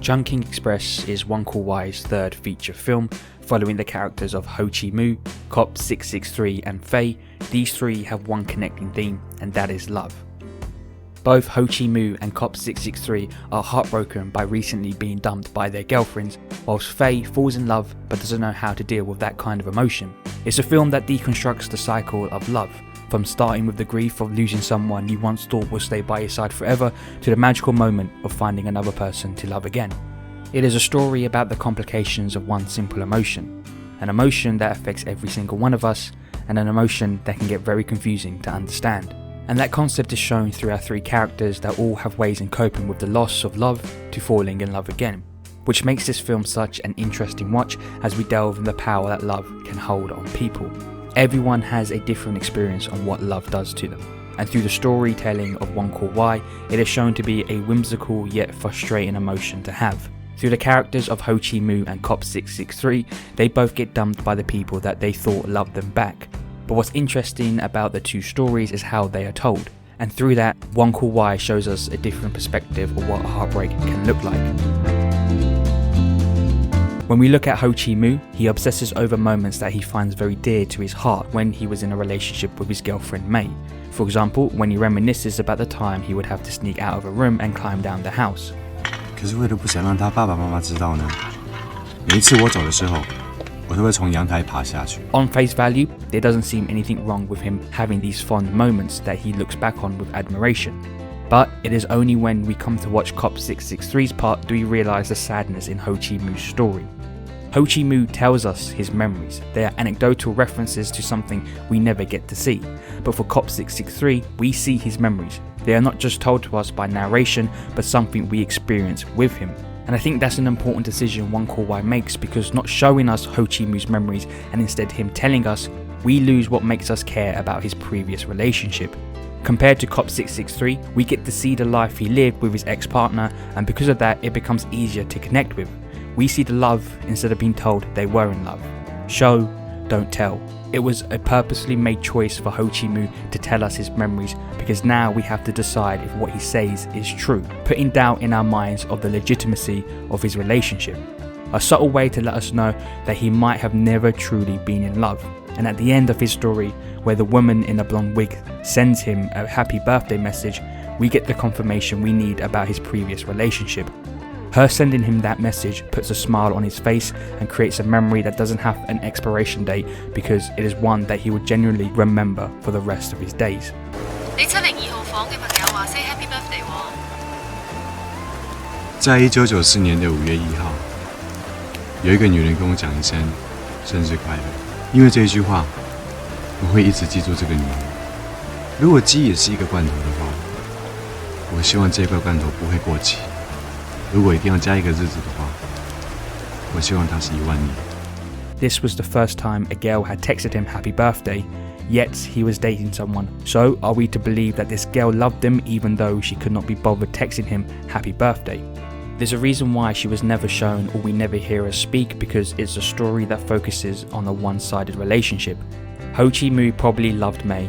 Chungking Express is Wong Kar Wai's third feature film, following the characters of Ho Chi Moo, Cop 663 and Faye. These three have one connecting theme, and that is love. Both Ho Chi Moo and Cop 663 are heartbroken by recently being dumped by their girlfriends, whilst Faye falls in love but doesn't know how to deal with that kind of emotion. It's a film that deconstructs the cycle of love, from starting with the grief of losing someone you once thought would stay by your side forever to the magical moment of finding another person to love again. It is a story about the complications of one simple emotion, an emotion that affects every single one of us, and an emotion that can get very confusing to understand. And that concept is shown through our three characters that all have ways in coping with the loss of love to falling in love again, which makes this film such an interesting watch as we delve in the power that love can hold on people. Everyone has a different experience on what love does to them, and through the storytelling of Wong Kar Wai, it is shown to be a whimsical yet frustrating emotion to have. Through the characters of Ho Chi Moo and Cop 663, they both get dumped by the people that they thought loved them back. But what's interesting about the two stories is how they are told, and through that, Wong Kar Wai shows us a different perspective of what a heartbreak can look like. When we look at Ho Chi Moo, he obsesses over moments that he finds very dear to his heart when he was in a relationship with his girlfriend May. For example, when he reminisces about the time he would have to sneak out of a room and climb down the house. 可是为了不想让他爸爸妈妈知道呢，每一次我走的时候，我都会从阳台爬下去。 On face value, there doesn't seem anything wrong with him having these fond moments that he looks back on with admiration. But it is only when we come to watch Cop 663's part do we realise the sadness in Ho Chi Moo's story. Ho Chi Moo tells us his memories. They are anecdotal references to something we never get to see. But for Cop 663, we see his memories. They are not just told to us by narration, but something we experience with him. And I think that's an important decision Wong Kar Wai makes, because not showing us Ho Chi Moo's memories and instead him telling us, we lose what makes us care about his previous relationship. Compared to Cop 663, we get to see the life he lived with his ex-partner, and because of that, it becomes easier to connect with. We see the love instead of being told they were in love. Show, don't tell. It was a purposely made choice for Ho Chi Moo to tell us his memories, because now we have to decide if what he says is true, putting doubt in our minds of the legitimacy of his relationship. A subtle way to let us know that he might have never truly been in love. And at the end of his story, where the woman in a blonde wig sends him a happy birthday message, we get the confirmation we need about his previous relationship. Her sending him that message puts a smile on his face and creates a memory that doesn't have an expiration date, because it is one that he would genuinely remember for the rest of his days. 你702號房嘅朋友話 say happy birthday 喎。在1994年的5月1號，有一个女人跟我讲一声生日快乐，因为这一句话，我会一直记住这个女人。如果鸡也是一个罐头的话，我希望这块罐头不会过期。 如果一定要加一个日子的话，我希望它是10000年。 This was the first time a girl had texted him happy birthday, yet he was dating someone. So are we to believe that this girl loved him even though she could not be bothered texting him happy birthday? There's a reason why she was never shown or we never hear her speak, because it's a story that focuses on a one-sided relationship. Ho Chi Moo probably loved May,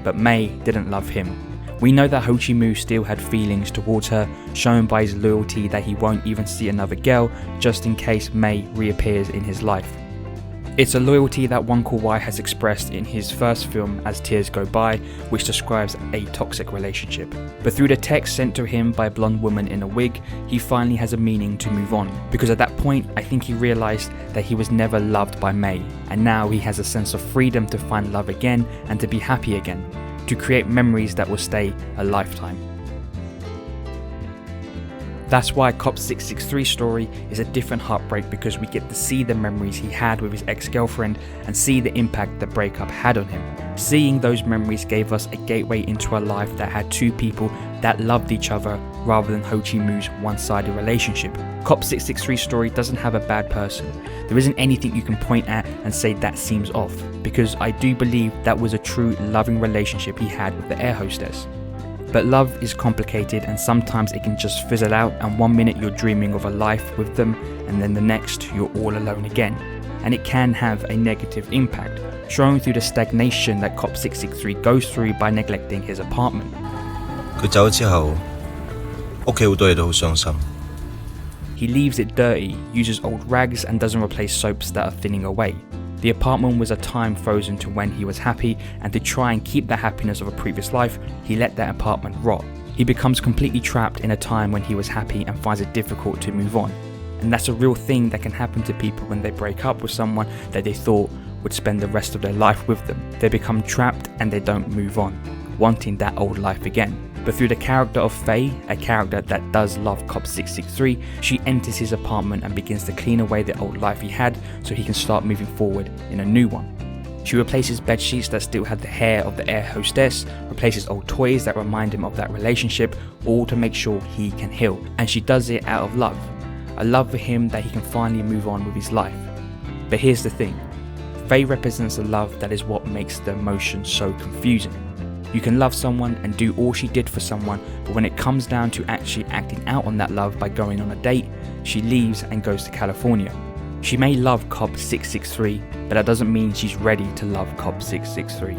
but May didn't love him. We know that Ho Chi Moo still had feelings towards her, shown by his loyalty that he won't even see another girl just in case May reappears in his life. It's a loyalty that Wong Kar Wai has expressed in his first film As Tears Go By, which describes a toxic relationship. But through the text sent to him by a blonde woman in a wig, he finally has a meaning to move on, because at that point I think he realised that he was never loved by May, and now he has a sense of freedom to find love again and to be happy again, to create memories that will stay a lifetime. That's why Cop 663's story is a different heartbreak, because we get to see the memories he had with his ex-girlfriend and see the impact the breakup had on him. Seeing those memories gave us a gateway into a life that had two people that loved each other rather than Ho Chi Moo's one-sided relationship. Cop 663's story doesn't have a bad person. There isn't anything you can point at and say that seems off, because I do believe that was a true loving relationship he had with the air hostess. But love is complicated, and sometimes it can just fizzle out, and one minute you're dreaming of a life with them and then the next you're all alone again. And it can have a negative impact, showing through the stagnation that Cop 663 goes through by neglecting his apartment. 佢走之後，屋企好多嘢都好傷心。He leaves it dirty, uses old rags and doesn't replace soaps that are thinning away. The apartment was a time frozen to when he was happy, and to try and keep the happiness of a previous life, he let that apartment rot. He becomes completely trapped in a time when he was happy and finds it difficult to move on. And that's a real thing that can happen to people when they break up with someone that they thought would spend the rest of their life with them. They become trapped and they don't move on, wanting that old life again. But through the character of Faye, a character that does love Cop 663, she enters his apartment and begins to clean away the old life he had so he can start moving forward in a new one. She replaces bed sheets that still had the hair of the air hostess, replaces old toys that remind him of that relationship, all to make sure he can heal. And she does it out of love. A love for him that he can finally move on with his life. But here's the thing. Faye represents a love that is what makes the emotion so confusing. You can love someone and do all she did for someone, but when it comes down to actually acting out on that love by going on a date, she leaves and goes to California. She may love Cop 663, but that doesn't mean she's ready to love Cop 663.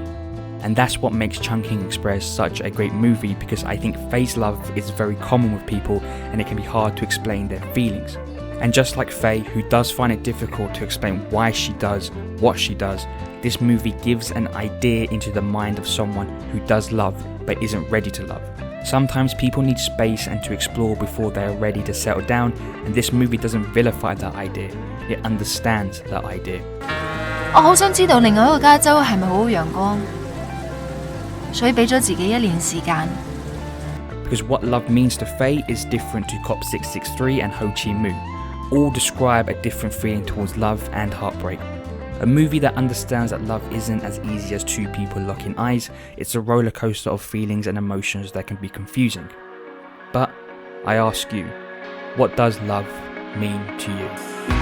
And that's what makes Chungking Express such a great movie, because I think Faye's love is very common with people and it can be hard to explain their feelings. And just like Faye, who does find it difficult to explain why she does what she does, this movie gives an idea into the mind of someone who does love but isn't ready to love. Sometimes people need space and to explore before they are ready to settle down, and this movie doesn't vilify that idea, it understands that idea. 我好想知道另外一個加州係咪好陽光，所以俾咗自己1年時間。Because what love means to Faye is different to Cop 663 and Ho Chi Moo. All describe a different feeling towards love and heartbreak. A movie that understands that love isn't as easy as two people locking eyes, it's a roller coaster of feelings and emotions that can be confusing. But I ask you, what does love mean to you?